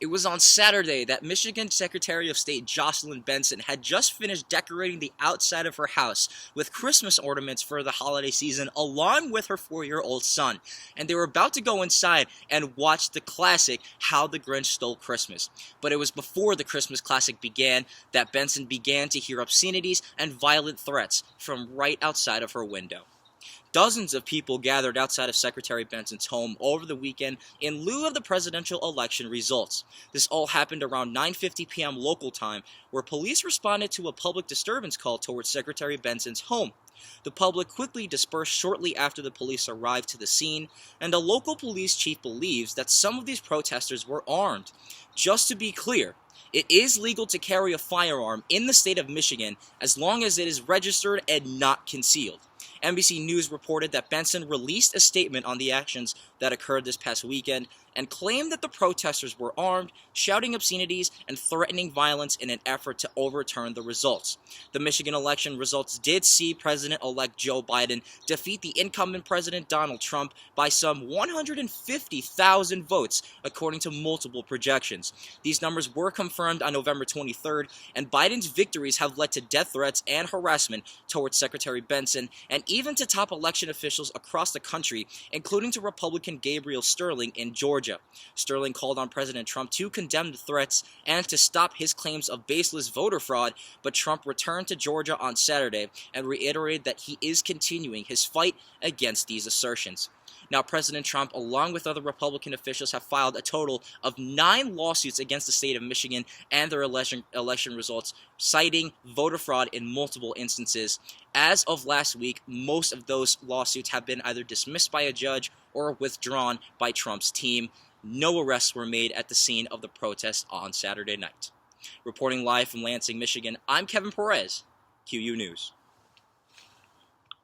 It was on Saturday that Michigan Secretary of State Jocelyn Benson had just finished decorating the outside of her house with Christmas ornaments for the holiday season along with her 4-year-old son, and they were about to go inside and watch the classic How the Grinch Stole Christmas. But it was before the Christmas classic began that Benson began to hear obscenities and violent threats from right outside of her window. Dozens of people gathered outside of Secretary Benson's home over the weekend in lieu of the presidential election results. This all happened around 9:50 p.m. local time, where police responded to a public disturbance call towards Secretary Benson's home. The public quickly dispersed shortly after the police arrived to the scene, and a local police chief believes that some of these protesters were armed. Just to be clear, it is legal to carry a firearm in the state of Michigan as long as it is registered and not concealed. NBC News reported that Benson released a statement on the actions that occurred this past weekend and claimed that the protesters were armed, shouting obscenities, and threatening violence in an effort to overturn the results. The Michigan election results did see President-elect Joe Biden defeat the incumbent President Donald Trump by some 150,000 votes, according to multiple projections. These numbers were confirmed on November 23rd, and Biden's victories have led to death threats and harassment towards Secretary Benson, and even to top election officials across the country, including to Republican Gabriel Sterling in Georgia. Sterling called on President Trump to condemn the threats and to stop his claims of baseless voter fraud, but Trump returned to Georgia on Saturday and reiterated that he is continuing his fight against these assertions. Now, President Trump, along with other Republican officials, have filed a total of 9 lawsuits against the state of Michigan and their election results, citing voter fraud in multiple instances. As of last week, most of those lawsuits have been either dismissed by a judge or withdrawn by Trump's team. No arrests were made at the scene of the protest on Saturday night. Reporting live from Lansing, Michigan, I'm Kevin Perez, QU News.